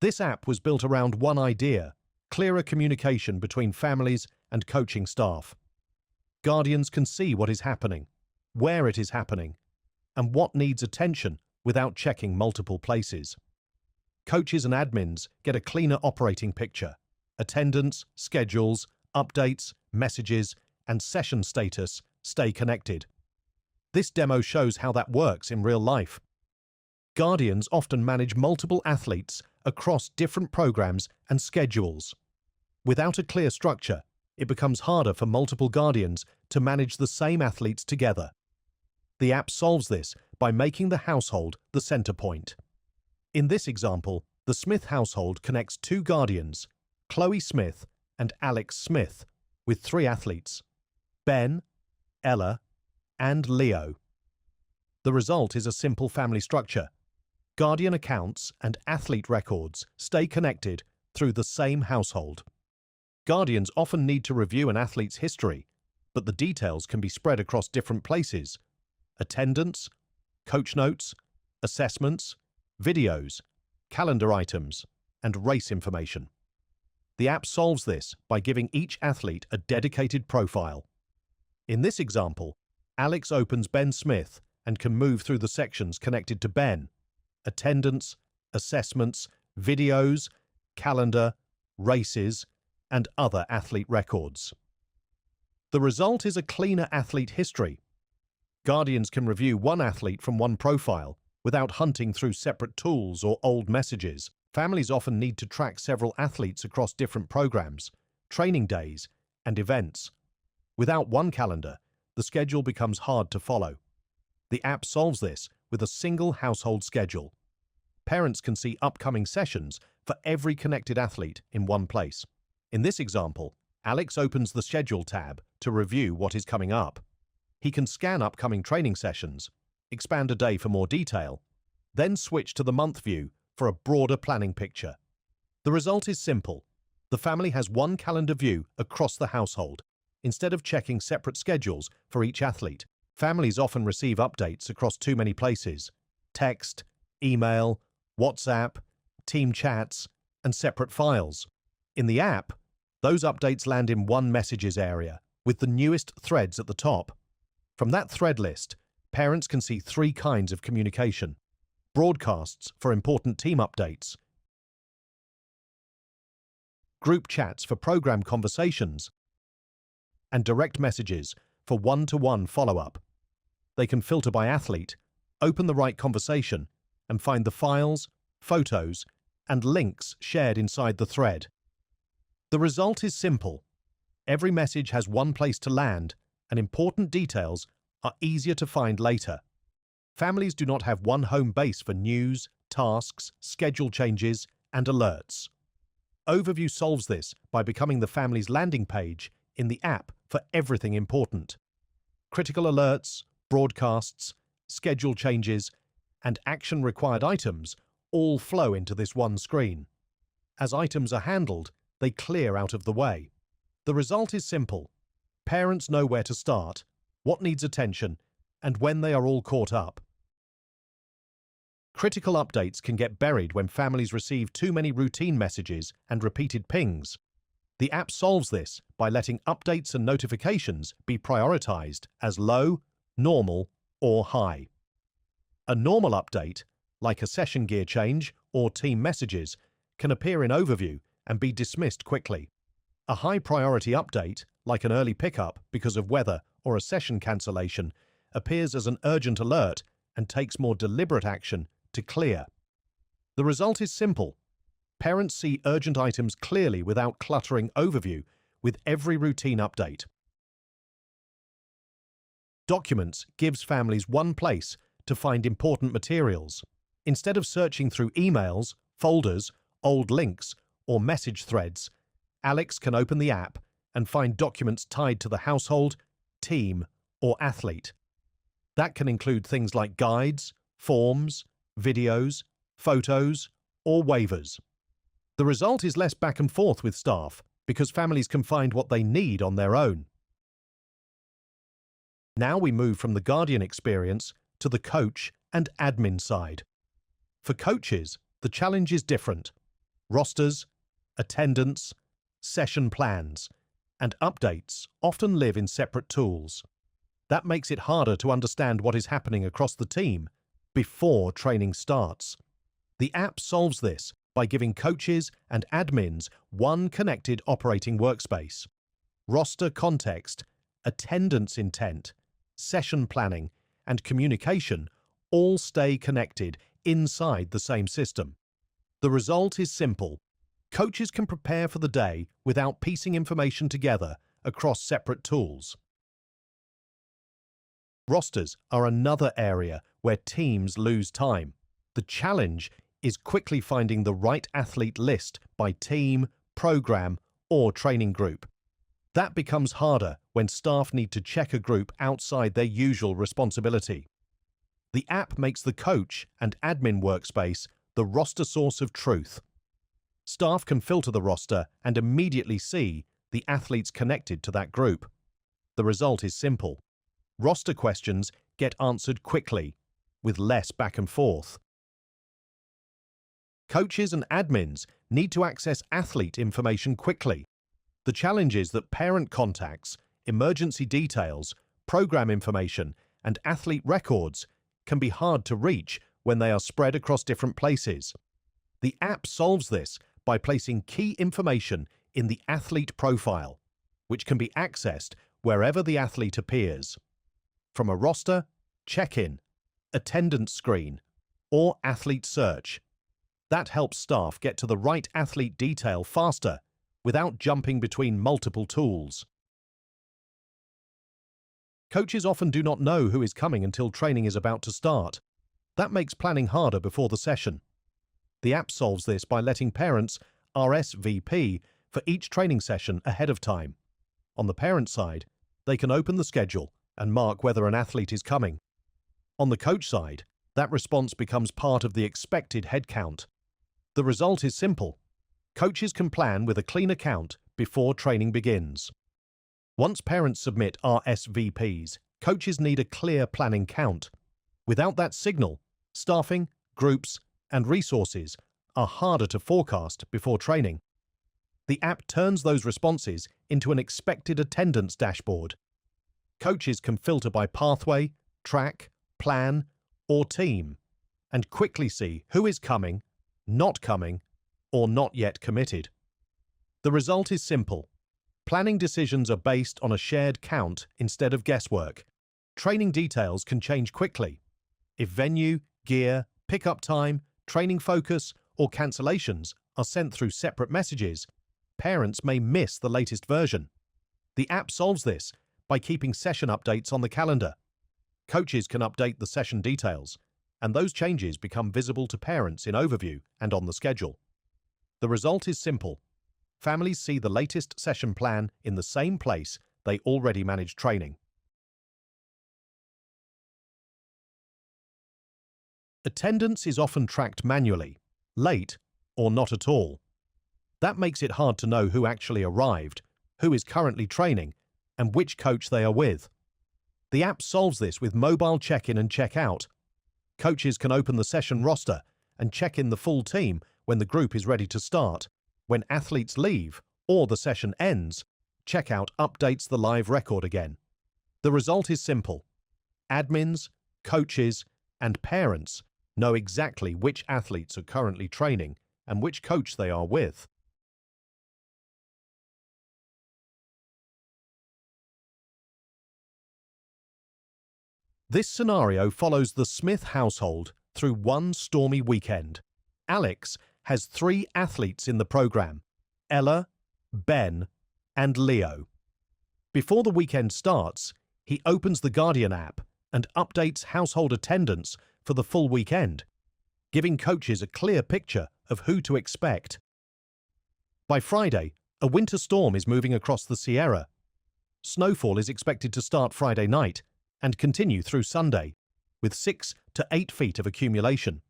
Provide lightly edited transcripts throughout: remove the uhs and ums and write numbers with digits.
This app was built around one idea: clearer communication between families and coaching staff. Guardians can see what is happening, where it is happening, and what needs attention without checking multiple places. Coaches and admins get a cleaner operating picture. Attendance, schedules, updates, messages, and session status stay connected. This demo shows how that works in real life. Guardians often manage multiple athletes across different programs and schedules. Without a clear structure, it becomes harder for multiple guardians to manage the same athletes together. The app solves this by making the household the center point. In this example, the Smith household connects two guardians, Chloe Smith and Alex Smith, with three athletes: Ben, Ella, and Leo. The result is a simple family structure. Guardian accounts and athlete records stay connected through the same household. Guardians often need to review an athlete's history, but the details can be spread across different places: attendance, coach notes, assessments, videos, calendar items, and race information. The app solves this by giving each athlete a dedicated profile. In this example, Alex opens Ben Smith and can move through the sections connected to Ben: attendance, assessments, videos, calendar, races, and other athlete records. The result is a cleaner athlete history. Guardians can review one athlete from one profile without hunting through separate tools or old messages. Families often need to track several athletes across different programs, training days, and events. Without one calendar, the schedule becomes hard to follow. The app solves this with a single household schedule. Parents can see upcoming sessions for every connected athlete in one place. In this example, Alex opens the Schedule tab to review what is coming up. He can scan upcoming training sessions, expand a day for more detail, then switch to the month view for a broader planning picture. The result is simple. The family has one calendar view across the household. Instead of checking separate schedules for each athlete, families often receive updates across too many places: text, email, WhatsApp, team chats, and separate files. In the app, those updates land in one messages area with the newest threads at the top. From that thread list, parents can see three kinds of communication: broadcasts for important team updates, group chats for program conversations, and direct messages for one-to-one follow-up. They can filter by athlete, open the right conversation, and find the files, photos, and links shared inside the thread. The result is simple. Every message has one place to land, and important details are easier to find later. Families do not have one home base for news, tasks, schedule changes, and alerts. Overview solves this by becoming the family's landing page in the app for everything important. Critical alerts, broadcasts, schedule changes, and action-required items all flow into this one screen. As items are handled, they clear out of the way. The result is simple. Parents know where to start, what needs attention, and when they are all caught up. Critical updates can get buried when families receive too many routine messages and repeated pings. The app solves this by letting updates and notifications be prioritized as low, normal, or high. A normal update, like a session gear change or team messages, can appear in overview and be dismissed quickly. A high-priority update, like an early pickup because of weather or a session cancellation, appears as an urgent alert and takes more deliberate action to clear. The result is simple. Parents see urgent items clearly without cluttering overview with every routine update. Documents gives families one place to find important materials. Instead of searching through emails, folders, old links, or message threads, Alex can open the app and find documents tied to the household, team, or athlete. That can include things like guides, forms, videos, photos, or waivers. The result is less back and forth with staff because families can find what they need on their own. Now we move from the Guardian experience to the coach and admin side. For coaches, the challenge is different. Rosters, attendance, session plans, and updates often live in separate tools. That makes it harder to understand what is happening across the team before training starts. The app solves this by giving coaches and admins one connected operating workspace. Roster context, attendance intent, session planning, and communication all stay connected inside the same system. The result is simple. Coaches can prepare for the day without piecing information together across separate tools. Rosters are another area where teams lose time. The challenge is quickly finding the right athlete list by team, program, or training group. That becomes harder when staff need to check a group outside their usual responsibility. The app makes the coach and admin workspace the roster source of truth. Staff can filter the roster and immediately see the athletes connected to that group. The result is simple. Roster questions get answered quickly, with less back and forth. Coaches and admins need to access athlete information quickly. The challenge is that parent contacts, emergency details, program information, and athlete records can be hard to reach when they are spread across different places. The app solves this by placing key information in the athlete profile, which can be accessed wherever the athlete appears. From a roster, check-in, attendance screen, or athlete search. That helps staff get to the right athlete detail faster without jumping between multiple tools. Coaches often do not know who is coming until training is about to start. That makes planning harder before the session. The app solves this by letting parents RSVP for each training session ahead of time. On the parent side, they can open the schedule and mark whether an athlete is coming. On the coach side, that response becomes part of the expected head count. The result is simple. Coaches can plan with a clean account before training begins. Once parents submit RSVPs, coaches need a clear planning count. Without that signal, staffing, groups, and resources are harder to forecast before training. The app turns those responses into an expected attendance dashboard. Coaches can filter by pathway, track, plan, or team, and quickly see who is coming, not coming, or not yet committed. The result is simple. Planning decisions are based on a shared count instead of guesswork. Training details can change quickly. If venue, gear, pickup time, training focus, or cancellations are sent through separate messages, parents may miss the latest version. The app solves this by keeping session updates on the calendar. Coaches can update the session details, and those changes become visible to parents in overview and on the schedule. The result is simple. Families see the latest session plan in the same place they already manage training. Attendance is often tracked manually, late, or not at all. That makes it hard to know who actually arrived, who is currently training, and which coach they are with. The app solves this with mobile check-in and check-out. Coaches can open the session roster and check in the full team when the group is ready to start. When athletes leave or the session ends, check-out updates the live record again. The result is simple. Admins, coaches, and parents know exactly which athletes are currently training and which coach they are with. This scenario follows the Smith household through one stormy weekend. Alex has 3 athletes in the program: Ella, Ben, and Leo. Before the weekend starts, he opens the Guardian app and updates household attendance for the full weekend, giving coaches a clear picture of who to expect. By Friday, a winter storm is moving across the Sierra. Snowfall is expected to start Friday night and continue through Sunday, with 6 to 8 feet of accumulation.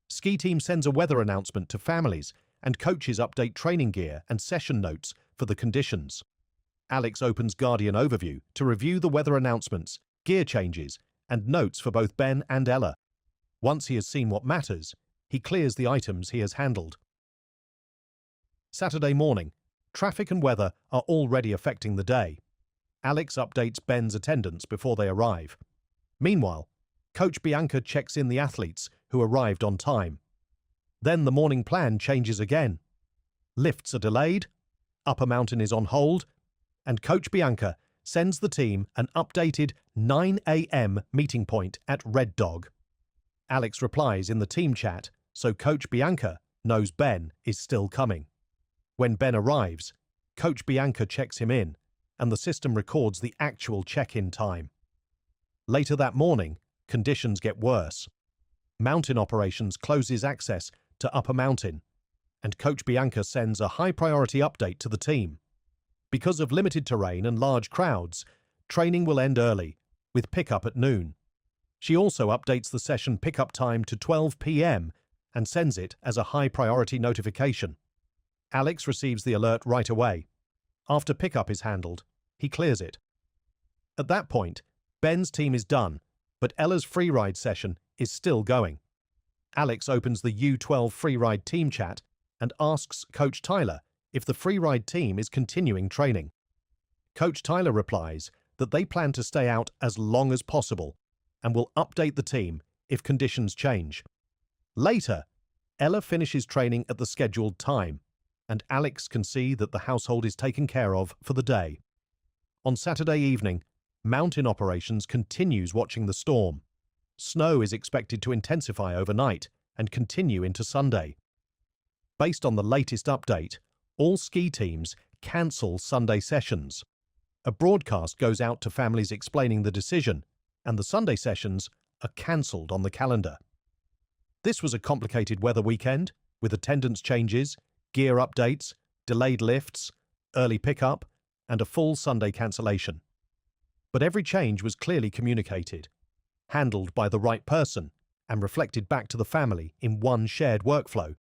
Ski team sends a weather announcement to families, and coaches update training gear and session notes for the conditions. Alex opens Guardian Overview to review the weather announcements, gear changes, and notes for both Ben and Ella. Once he has seen what matters, he clears the items he has handled. Saturday morning, traffic and weather are already affecting the day. Alex updates Ben's attendance before they arrive. Meanwhile, Coach Bianca checks in the athletes who arrived on time. Then the morning plan changes again. Lifts are delayed, Upper Mountain is on hold, and Coach Bianca sends the team an updated 9 a.m. meeting point at Red Dog. Alex replies in the team chat, so Coach Bianca knows Ben is still coming. When Ben arrives, Coach Bianca checks him in, and the system records the actual check-in time. Later that morning, conditions get worse. Mountain Operations closes access to Upper Mountain, and Coach Bianca sends a high-priority update to the team. Because of limited terrain and large crowds, training will end early, with pickup at noon. She also updates the session pickup time to 12 p.m. and sends it as a high-priority notification. Alex receives the alert right away. After pickup is handled, he clears it. At that point, Ben's team is done, but Ella's freeride session is still going. Alex opens the U12 freeride team chat and asks Coach Tyler if the freeride team is continuing training. Coach Tyler replies that they plan to stay out as long as possible and will update the team if conditions change. Later, Ella finishes training at the scheduled time, and Alex can see that the household is taken care of for the day. On Saturday evening, Mountain Operations continues watching the storm. Snow is expected to intensify overnight and continue into Sunday. Based on the latest update, all ski teams cancel Sunday sessions. A broadcast goes out to families explaining the decision, and the Sunday sessions are cancelled on the calendar. This was a complicated weather weekend, with attendance changes, gear updates, delayed lifts, early pickup, and a full Sunday cancellation. But every change was clearly communicated, handled by the right person, and reflected back to the family in one shared workflow